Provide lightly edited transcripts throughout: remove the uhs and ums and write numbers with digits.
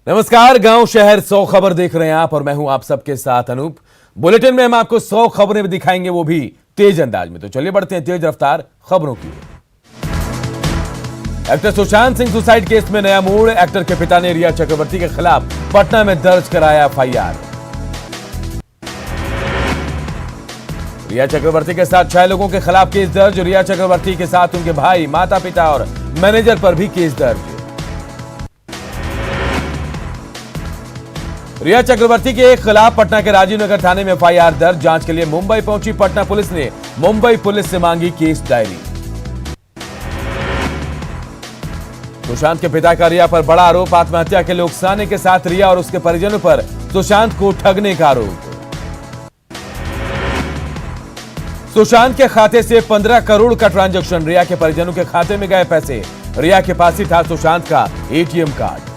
नमस्कार, गांव शहर 100 खबर देख रहे हैं आप और मैं हूं आप सबके साथ अनूप। बुलेटिन में हम आपको 100 खबरें भी दिखाएंगे, वो भी तेज अंदाज में। तो चलिए बढ़ते हैं तेज रफ्तार खबरों की ओर। Actor Sushant Singh suicide case में नया मोड़। एक्टर के पिता ने रिया चक्रवर्ती के खिलाफ पटना में दर्ज कराया एफआईआर। रिया चक्रवर्ती के साथ 6 लोगों के खिलाफ केस दर्ज। रिया चक्रवर्ती के साथ उनके भाई, माता पिता और मैनेजर पर भी केस दर्ज। रिया चक्रवर्ती के खिलाफ पटना के राजीव नगर थाने में एफआईआर दर्ज। जांच के लिए मुंबई पहुंची पटना पुलिस ने मुंबई पुलिस से मांगी केस डायरी। सुशांत के पिता का रिया पर बड़ा आरोप। आत्महत्या के लिए उकसाने के साथ रिया और उसके परिजनों पर सुशांत को ठगने का आरोप। सुशांत के खाते से 15 करोड़ का ट्रांजैक्शन। रिया के परिजनों के खाते में गए पैसे। रिया के पास ही था सुशांत का एटीएम कार्ड।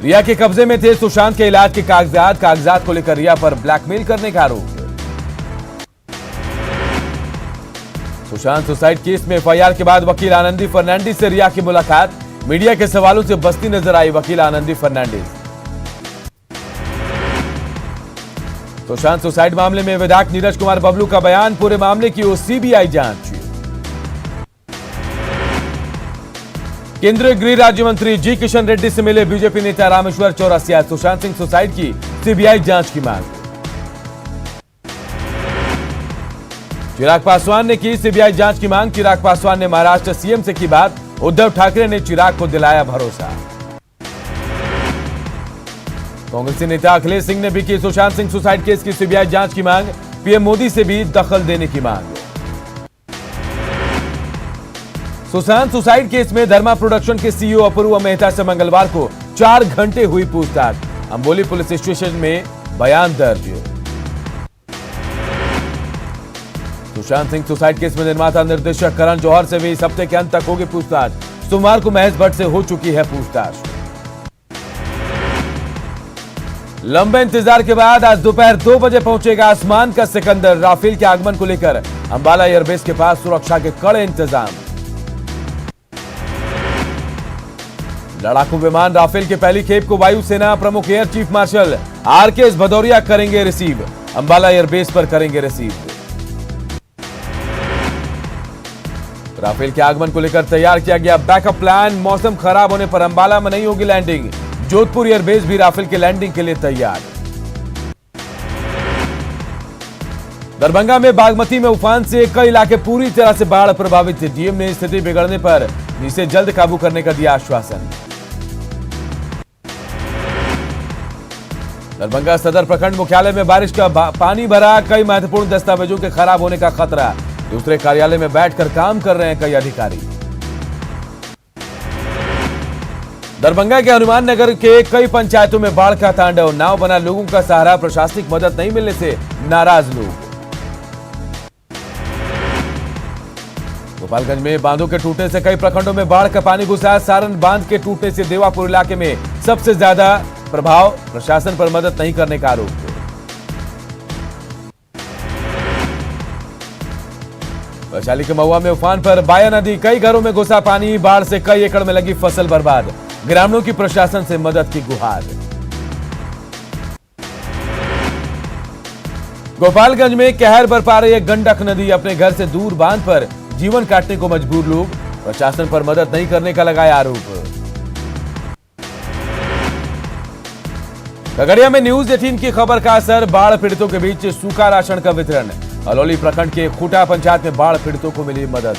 रिया के कब्जे में थे सुशांत के इलाज के कागजात को लेकर रिया पर ब्लैकमेल करने का आरोप। सुशांत सुसाइड केस में एफआईआर के बाद वकील आनंदी फर्नांडिस से रिया की मुलाकात। मीडिया के सवालों से बचती नजर आई वकील आनंदी फर्नांडिस। सुशांत सुसाइड मामले में विधायक नीरज कुमार बबलू का बयान। पूरे मामले की सीबीआई जांच। केंद्रीय गृह राज्य मंत्री जी किशन रेड्डी से मिले बीजेपी नेता रामेश्वर चौरसिया। सुशांत सिंह सुसाइड की सीबीआई जांच की मांग। चिराग पासवान ने की सीबीआई जांच की मांग। चिराग पासवान ने महाराष्ट्र सीएम से की बात। उद्धव ठाकरे ने चिराग को दिलाया भरोसा। कांग्रेसी नेता अखिलेश सिंह ने भी की सुशांत सिंह सुसाइड केस की सीबीआई जांच की मांग। पीएम मोदी से भी दखल देने की मांग। सुशांत सुसाइड केस में धर्मा प्रोडक्शन के सीईओ अपूर्व मेहता से मंगलवार को 4 घंटे हुई पूछताछ। अंबोली पुलिस स्टेशन में बयान दर्ज। सुशांत सिंह सुसाइड केस में निर्माता निर्देशक करण जौहर से भी इस हफ्ते के अंत तक होगी पूछताछ। सोमवार को महेश भट्ट से हो चुकी है पूछताछ। लंबे इंतजार के बाद आज दोपहर 2 बजे पहुंचेगा आसमान का सिकंदर। राफेल के आगमन को लेकर अंबाला एयरबेस के पास सुरक्षा के कड़े इंतजाम। लड़ाकू विमान राफेल के पहली खेप को वायुसेना प्रमुख air chief marshal RKS Bhadauria करेंगे रिसीव। अंबाला एयरबेस पर करेंगे रिसीव। राफेल के आगमन को लेकर तैयार किया गया बैकअप प्लान। मौसम खराब होने पर अंबाला में नहीं होगी लैंडिंग। जोधपुर एयरबेस भी राफेल के लैंडिंग के लिए तैयार। दरभंगा में बागमती में उफान से कई इलाके पूरी तरह से बाढ़ प्रभावित थे। डीएम ने स्थिति बिगड़ने पर इसे जल्द काबू करने का दिया आश्वासन। दरभंगा सदर प्रखंड मुख्यालय में बारिश का पानी भरा। कई महत्वपूर्ण दस्तावेजों के खराब होने का खतरा। दूसरे कार्यालय में बैठकर काम कर रहे हैं कई अधिकारी। दरभंगा के हनुमान नगर के कई पंचायतों में बाढ़ का तांडव। नाव बना लोगों का सहारा। प्रशासनिक मदद नहीं मिलने से नाराज लोग। गोपालगंज में बांधों के टूटने से कई प्रखंडों में बाढ़ का पानी घुसा। सारण बांध के टूटने से देवापुर इलाके में सबसे ज्यादा प्रभाव। प्रशासन पर मदद नहीं करने का आरोप। वैशाली के महुआ में उफान पर बाया नदी। कई घरों में घुसा पानी। बाढ़ से कई एकड़ में लगी फसल बर्बाद। ग्रामीणों की प्रशासन से मदद की गुहार। गोपालगंज में कहर बरपा रही है गंडक नदी। अपने घर से दूर बांध पर जीवन काटने को मजबूर लोग। प्रशासन पर मदद नहीं करने का लगाया आरोप। खगड़िया में न्यूज 18 की खबर का असर। बाढ़ पीड़ितों के बीच सूखा राशन का वितरण। अलौली प्रखंड के खूटा पंचायत में बाढ़ पीड़ितों को मिली मदद।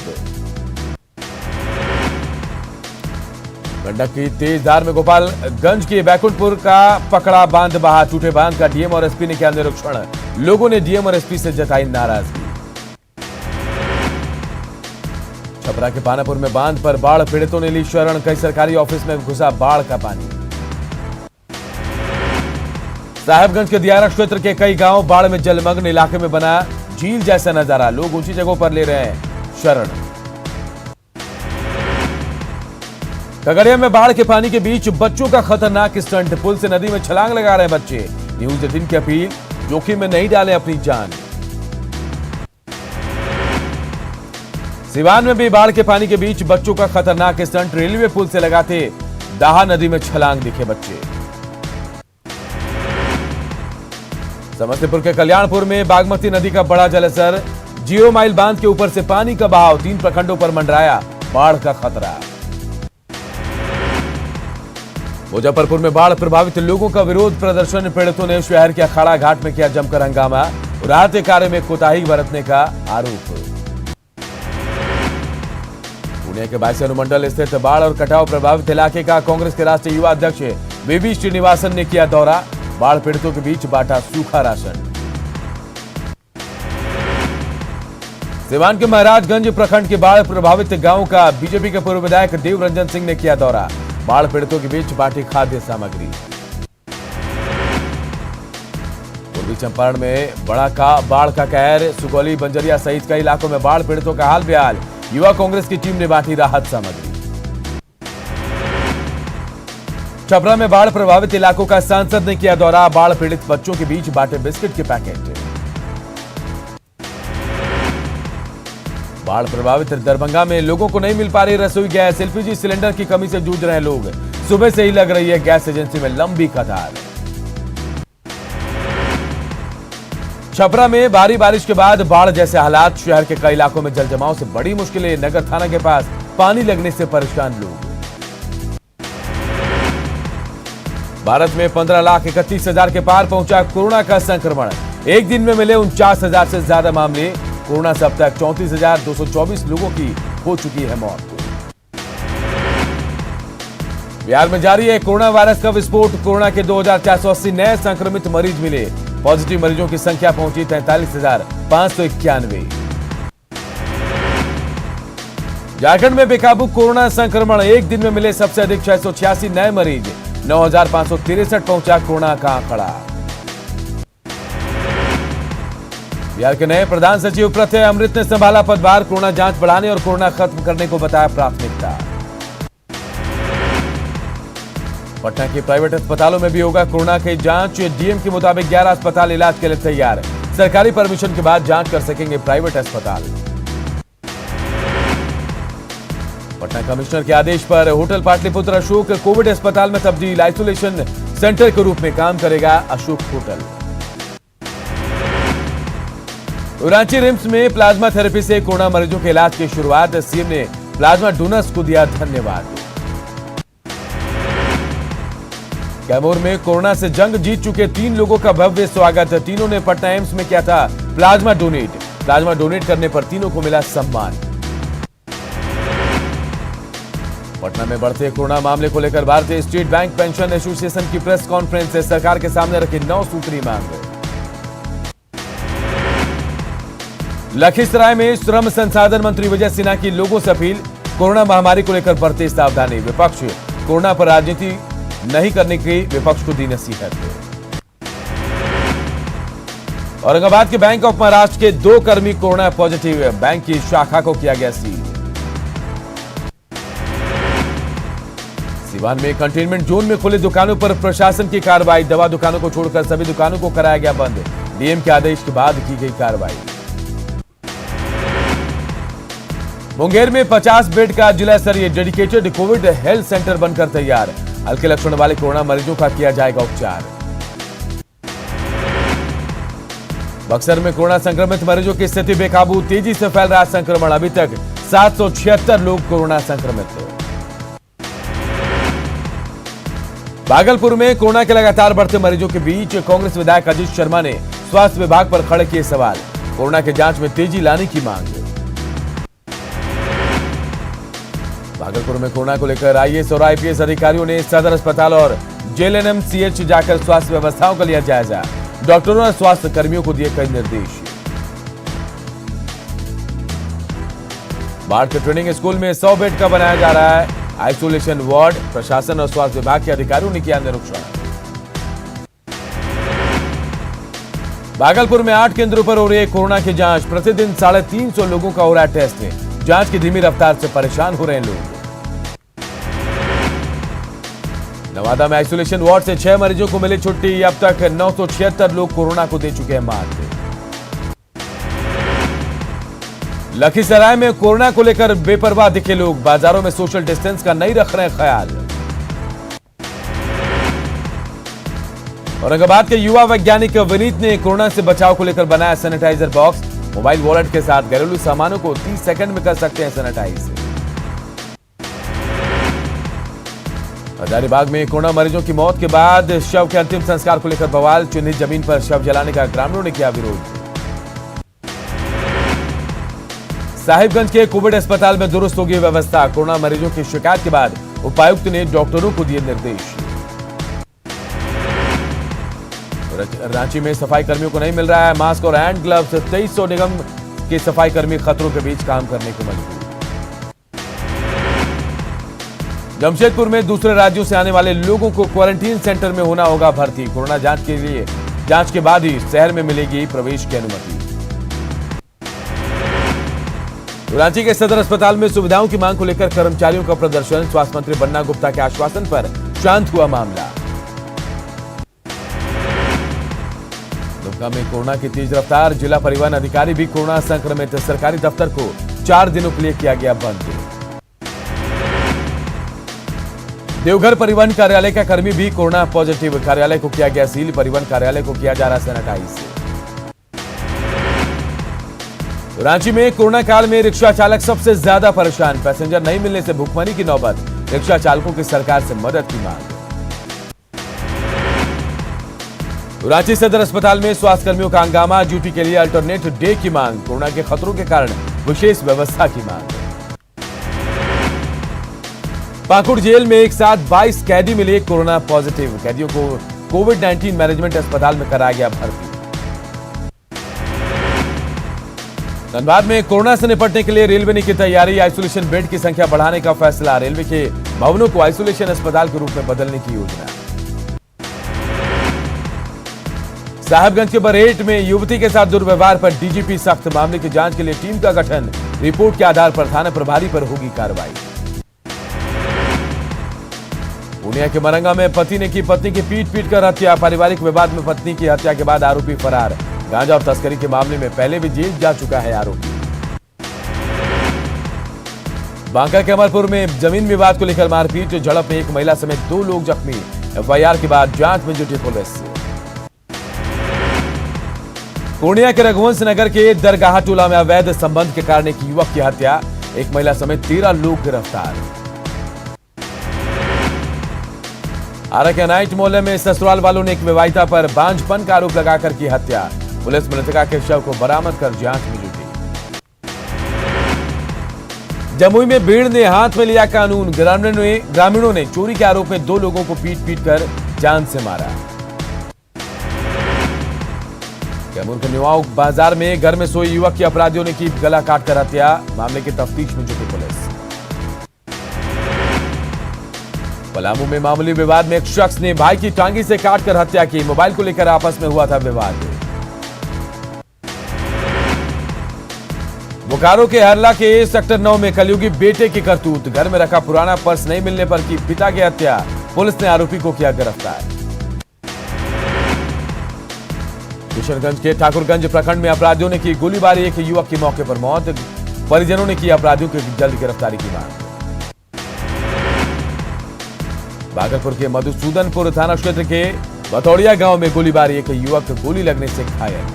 गंडक की तेज धार में गोपालगंज के बैकुंठपुर का पकड़ा बांध बहा। टूटे बांध का डीएम और एसपी ने किया निरीक्षण। लोगों ने डीएम और एसपी से जताई नाराजगी। छपरा के पानापुर में बांध पर बाढ़ पीड़ितों ने ली शरण। कई सरकारी ऑफिस में घुसा बाढ़ का पानी। साहेबगंज के दियारा क्षेत्र के कई गांव बाढ़ में जलमग्न। इलाके में बना झील जैसा नजारा। लोग ऊंची जगहों पर ले रहे हैं शरण। खगड़िया में बाढ़ के पानी के बीच बच्चों का खतरनाक स्टंट। पुल से नदी में छलांग लगा रहे बच्चे। न्यूज 18 की अपील, जोखिम में नहीं डालें अपनी जान। सिवान में भी बाढ़ के पानी के बीच बच्चों का खतरनाक स्टंट। रेलवे पुल से लगा थे दाहा नदी में छलांग दिखे बच्चे। समस्तीपुर के कल्याणपुर में बागमती नदी का बड़ा जलस्तर, 0 माइल बांध के ऊपर से पानी का बहाव, 3 प्रखंडों पर मंडराया बाढ़ का खतरा। मुजफ्फरपुर में बाढ़ प्रभावित लोगों का विरोध प्रदर्शन, पीड़ितों ने शहर के अखाड़ा घाट में किया जमकर हंगामा, राहत कार्य में कोताही बरतने का आरोप। पुणे के बायसी अनुमंडल स्थित बाढ़ और कटाव प्रभावित इलाके का कांग्रेस के राष्ट्रीय युवा अध्यक्ष वीवी श्रीनिवासन ने किया दौरा, बाढ़ पीड़ितों के बीच बांटा सूखा राशन। सिवान के महाराजगंज प्रखंड के बाढ़ प्रभावित गांव का बीजेपी के पूर्व विधायक देव रंजन सिंह ने किया दौरा, बाढ़ पीड़ितों के बीच बांटी खाद्य सामग्री। पूर्वी चंपारण में बाढ़ का कहर, सुगौली बंजरिया सहित कई इलाकों में बाढ़ पीड़ितों का हाल बेहाल, युवा कांग्रेस की टीम ने बांटी राहत सामग्री। छपरा में बाढ़ प्रभावित इलाकों का सांसद ने किया दौरा, बाढ़ पीड़ित बच्चों के बीच बांटे बिस्किट के पैकेट। बाढ़ प्रभावित दरभंगा में लोगों को नहीं मिल पा रही रसोई गैस, एलपीजी सिलेंडर की कमी से जूझ रहे हैं लोग, सुबह से ही लग रही है गैस एजेंसी में लंबी कतार। छपरा में भारी बारिश के बाद बाढ़ जैसे हालात, शहर के कई इलाकों में जलजमाव से बड़ी मुश्किलें, नगर थाना के पास पानी लगने से परेशान लोग। भारत में 15,31,000 के पार पहुंचा कोरोना का संक्रमण, एक दिन में मिले 49,000 से ज्यादा मामले, कोरोना से अब तक 34,224 लोगों की हो चुकी है मौत। बिहार में जारी है कोरोना वायरस का विस्फोट, कोरोना के 2,480 नए संक्रमित मरीज मिले, पॉजिटिव मरीजों की संख्या पहुंची 43,591। झारखंड में बेकाबू कोरोना संक्रमण, एक दिन में मिले सबसे अधिक 686 नए मरीज, 9,563 पहुंचा कोरोना का आंकड़ा। बिहार के नए प्रधान सचिव प्रत्यय अमृत ने संभाला पदभार, कोरोना जांच बढ़ाने और कोरोना खत्म करने को बताया प्राथमिकता। पटना के प्राइवेट अस्पतालों में भी होगा कोरोना की जांच, डीएम के मुताबिक 11 अस्पताल इलाज के लिए तैयार, सरकारी परमिशन के बाद जांच कर सकेंगे प्राइवेट अस्पताल। पटना कमिश्नर के आदेश पर होटल पाटलिपुत्र अशोक कोविड अस्पताल में तब्दील, आइसोलेशन सेंटर के रूप में काम करेगा अशोक होटल। रांची रिम्स में प्लाज्मा थेरेपी से कोरोना मरीजों के इलाज की शुरुआत, सीएम ने प्लाज्मा डोनर्स को दिया धन्यवाद। कैमूर में कोरोना से जंग जीत चुके 3 लोगों का भव्य स्वागत, तीनों ने पटना एम्स में किया था प्लाज्मा डोनेट करने पर तीनों को मिला सम्मान। पटना में बढ़ते कोरोना मामले को लेकर भारतीय स्टेट बैंक पेंशन एसोसिएशन की प्रेस कॉन्फ्रेंस से सरकार के सामने रखी 9 सूत्री मांग। लखीसराय में श्रम संसाधन मंत्री विजय सिन्हा की लोगों से अपील, कोरोना महामारी को लेकर बरते सावधानी, विपक्ष कोरोना पर राजनीति नहीं करने की विपक्ष को दी नसीहत। औरंगाबाद के बैंक ऑफ महाराष्ट्र के 2 कर्मी कोरोना पॉजिटिव, बैंक की शाखा को किया गया सील। सीवान में कंटेनमेंट जोन में खुली दुकानों पर प्रशासन की कार्रवाई, दवा दुकानों को छोड़कर सभी दुकानों को कराया गया बंद, डीएम के आदेश के बाद की गई कार्रवाई। मुंगेर में 50 बेड का जिला स्तरीय डेडिकेटेड कोविड हेल्थ सेंटर बनकर तैयार, हल्के लक्षण वाले कोरोना मरीजों का किया जाएगा उपचार। बक्सर में कोरोना संक्रमित मरीजों की स्थिति बेकाबू, तेजी से फैल रहा संक्रमण, अभी तक 776 लोग कोरोना संक्रमित। भागलपुर में कोरोना के लगातार बढ़ते मरीजों के बीच कांग्रेस विधायक अजीत शर्मा ने स्वास्थ्य विभाग पर खड़े किए सवाल, कोरोना की जांच में तेजी लाने की मांग। भागलपुर में कोरोना को लेकर आईएएस और आईपीएस अधिकारियों ने सदर अस्पताल और जेएलएनएमसीएच जाकर स्वास्थ्य व्यवस्थाओं का लिया जायजा, डॉक्टरों और स्वास्थ्य कर्मियों को दिए कई निर्देश। बाढ़ के ट्रेनिंग स्कूल में 100 बेड का बनाया जा रहा है आइसोलेशन वार्ड, प्रशासन और स्वास्थ्य विभाग के अधिकारियों ने किया निरीक्षण। भागलपुर में 8 केंद्रों पर हो रही है कोरोना की जांच, प्रतिदिन 350 लोगों का हो रहा है टेस्ट, जांच की धीमी रफ्तार से परेशान हो रहे हैं लोग। नवादा में आइसोलेशन वार्ड से 6 मरीजों को मिली छुट्टी, अब तक 976 लोग कोरोना को दे चुके हैं मात। लखीसराय में कोरोना को लेकर बेपरवाह दिखे लोग, बाजारों में सोशल डिस्टेंस का नहीं रख रहे हैं ख्याल। औरंगाबाद के युवा वैज्ञानिक विनीत ने कोरोना से बचाव को लेकर बनाया सैनिटाइजर बॉक्स। मोबाइल वॉलेट के साथ घरेलू सामानों को 30 सेकंड में कर सकते हैं सैनिटाइज। हजारीबाग में कोरोना मरीजों की मौत के बाद शव के अंतिम संस्कार को लेकर बवाल। चिन्हित जमीन पर शव जलाने का ग्रामीणों ने किया विरोध। साहिबगंज के कोविड अस्पताल में दुरुस्त होगी व्यवस्था। कोरोना मरीजों की शिकायत के बाद उपायुक्त ने डॉक्टरों को दिए निर्देश। रांची में सफाई कर्मियों को नहीं मिल रहा है मास्क और हैंड ग्लव्स। 2300 निगम के सफाई कर्मी खतरों के बीच काम करने को मजबूर। जमशेदपुर में दूसरे राज्यों से आने वाले लोगों को क्वारंटीन सेंटर में होना होगा भर्ती। कोरोना जांच के बाद ही शहर में मिलेगी प्रवेश की अनुमति। रांची के सदर अस्पताल में सुविधाओं की मांग को लेकर कर्मचारियों का प्रदर्शन। स्वास्थ्य मंत्री बन्ना गुप्ता के आश्वासन पर शांत हुआ मामला। दुमका में कोरोना की तेज रफ्तार। जिला परिवहन अधिकारी भी कोरोना संक्रमित। सरकारी दफ्तर को 4 दिनों के लिए किया गया बंद। देवघर परिवहन कार्यालय का कर्मी भी कोरोना पॉजिटिव। कार्यालय को किया गया सील। परिवहन कार्यालय को किया जा रहा सैनिटाइज। रांची में कोरोना काल में रिक्शा चालक सबसे ज्यादा परेशान। पैसेंजर नहीं मिलने से भुखमरी की नौबत। रिक्शा चालकों की सरकार से मदद की मांग। रांची सदर अस्पताल में स्वास्थ्य कर्मियों का हंगामा। ड्यूटी के लिए अल्टरनेट डे की मांग। कोरोना के खतरों के कारण विशेष व्यवस्था की मांग। पाकुड़ जेल में एक साथ 22 कैदी मिले कोरोना पॉजिटिव। कैदियों को कोविड-19 मैनेजमेंट अस्पताल में कराया गया भर्ती। धनबाद में कोरोना से निपटने के लिए रेलवे ने की तैयारी। आइसोलेशन बेड की संख्या बढ़ाने का फैसला। रेलवे के भवनों को आइसोलेशन अस्पताल के रूप में बदलने की योजना। साहिबगंज के बरहेट में युवती के साथ दुर्व्यवहार पर डीजीपी सख्त। मामले की जांच के लिए टीम का गठन। रिपोर्ट के आधार पर थाना प्रभारी पर होगी कार्रवाई। पूर्णिया के मरंगा में पति ने की पत्नी की पीट कर हत्या। पारिवारिक विवाद में पत्नी की हत्या के बाद आरोपी फरार। गांजा और तस्करी के मामले में पहले भी जेल जा चुका है आरोपी। बांका के अमरपुर में जमीन विवाद को लेकर मारपीट। झड़प में एक महिला समेत 2 लोग जख्मी। एफआईआर के बाद जांच में जुटी पुलिस। पूर्णिया के रघुवंश नगर के दरगाह टोला में अवैध संबंध के कारण एक युवक की हत्या। एक महिला समेत 13 लोग गिरफ्तार। आरा के नाइट मोहल्ले में ससुराल वालों ने एक विवाहिता पर बांझपन का आरोप लगाकर की हत्या। पुलिस मृतका के शव को बरामद कर जांच में जुटी। जमुई में भीड़ ने हाथ में लिया कानून। ग्रामीणों ने चोरी के आरोप में 2 लोगों को पीट कर जान से मारा। कैमूर के न्यूआउ बाजार में घर में सोए युवक की अपराधियों ने की गला काटकर हत्या। मामले की तफ्तीश में जुटी पुलिस। पलामू में मामूली विवाद में एक शख्स ने भाई की टांगी से काटकर हत्या की। मोबाइल को लेकर आपस में हुआ था विवाद। बोकारो के हरला के सेक्टर 9 में कलयुगी बेटे की करतूत। घर में रखा पुराना पर्स नहीं मिलने पर की पिता की हत्या। पुलिस ने आरोपी को किया गिरफ्तार। किशनगंज के ठाकुरगंज प्रखंड में अपराधियों ने की गोलीबारी। एक युवक की मौके पर मौत। परिजनों ने की अपराधियों की जल्द गिरफ्तारी की मांग। भागलपुर के मधुसूदनपुर थाना क्षेत्र के बतौड़िया गांव में गोलीबारी। एक युवक गोली लगने से घायल।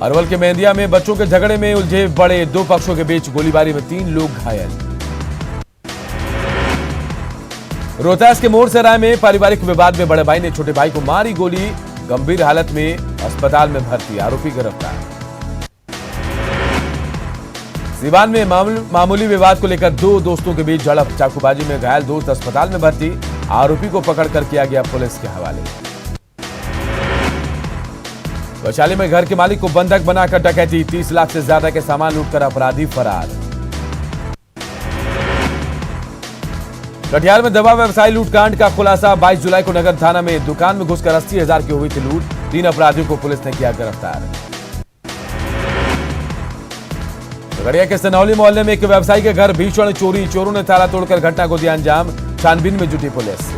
अरवल के मेहंदिया में बच्चों के झगड़े में उलझे बड़े 2 पक्षों के बीच गोलीबारी में 3 लोग घायल। रोहतास के मोर सराय में पारिवारिक विवाद में बड़े भाई ने छोटे भाई को मारी गोली। गंभीर हालत में अस्पताल में भर्ती। आरोपी गिरफ्तार। सीवान में मामूली विवाद को लेकर 2 दोस्तों के बीच झड़प। चाकूबाजी में घायल दोस्त अस्पताल में भर्ती। आरोपी को पकड़कर किया गया पुलिस के हवाले। वैशाली में घर के मालिक को बंधक बनाकर डकैती। 30 लाख से ज्यादा के सामान लूटकर अपराधी फरार। कटिहार में दवा व्यवसायी लूटकांड का खुलासा। 22 जुलाई को नगर थाना में दुकान में घुसकर 80,000 की हुई थी लूट। 3 अपराधियों को पुलिस ने किया गिरफ्तार। खगड़िया के सनौली मोहल्ले में एक व्यवसायी के घर भीषण चोरी। चोरों ने ताला तोड़कर घटना को दिया अंजाम। छानबीन में जुटी पुलिस।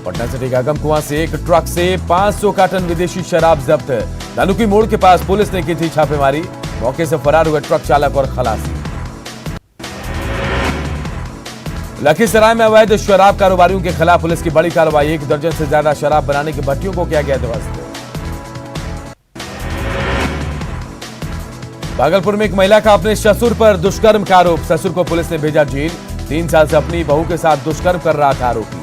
पटना सिटी के आगमकुआं से एक ट्रक से 500 कार्टन विदेशी शराब जब्त। धानुकी मोड़ के पास पुलिस ने की थी छापेमारी। मौके से फरार हुए ट्रक चालक और खलासी। लखीसराय में अवैध शराब कारोबारियों के खिलाफ पुलिस की बड़ी कार्रवाई। 1 दर्जन से ज्यादा शराब बनाने की भट्टियों को किया गया ध्वस्त। भागलपुर में एक महिला का अपने ससुर पर दुष्कर्म का आरोप। ससुर को पुलिस ने भेजा जेल। 3 साल से अपनी बहू के साथ दुष्कर्म कर रहा था आरोपी।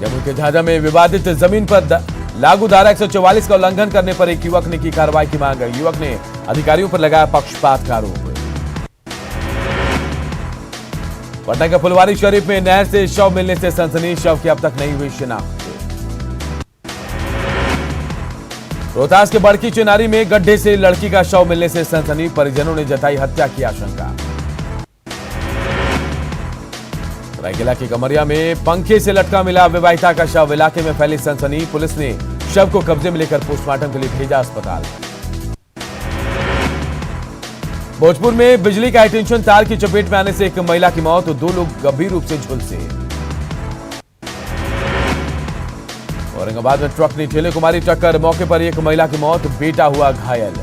जम्मू के झाझा में विवादित जमीन पर लागू धारा 144 का उल्लंघन करने पर एक युवक ने की कार्रवाई की मांग। युवक ने अधिकारियों पर लगाया पक्षपात का आरोप। पटना के फुलवारी शरीफ में नहर से शव मिलने से सनसनी। शव की अब तक नहीं हुई शिनाख्त। रोहतास के बड़की चिनारी में गड्ढे से लड़की का शव मिलने से सनसनी। परिजनों ने जताई हत्या की आशंका। सरायकेला की कमरिया में पंखे से लटका मिला विवाहिता का शव। इलाके में फैली सनसनी। पुलिस ने शव को कब्जे में लेकर पोस्टमार्टम के लिए भेजा अस्पताल। भोजपुर में बिजली का हाईटेंशन तार की चपेट में आने से एक महिला की मौत। 2 लोग गंभीर रूप से झुलसे। औरंगाबाद में ट्रक ने ठेले को मारी टक्कर। मौके पर एक महिला की मौत, बेटा हुआ घायल।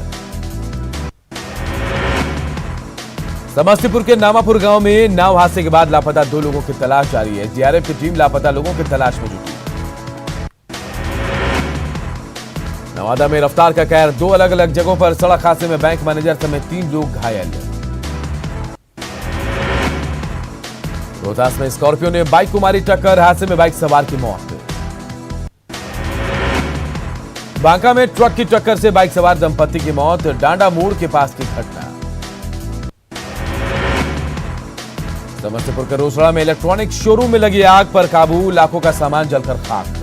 समस्तीपुर के नामापुर गांव में नाव हादसे के बाद लापता 2 लोगों की तलाश जारी है। जीआरएफ की टीम लापता लोगों की तलाश में जुटी। नवादा में रफ्तार का कहर। 2 अलग अलग जगहों पर सड़क हादसे में बैंक मैनेजर समेत 3 लोग घायल। रोहतास में स्कॉर्पियो ने बाइक को मारी टक्कर। हादसे में बाइक सवार की मौत। बांका में ट्रक की टक्कर से बाइक सवार दंपति की मौत। डांडा मोड़ के पास की घटना। समस्तीपुर के रोसड़ा में इलेक्ट्रॉनिक शोरूम में लगी आग पर काबू। लाखों का सामान जलकर खाक।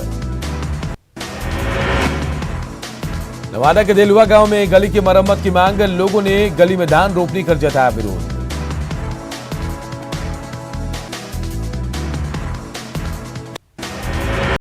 नवादा के देलुआ गांव में गली की मरम्मत की मांग। लोगों ने गली में धान रोपनी कर जताया विरोध।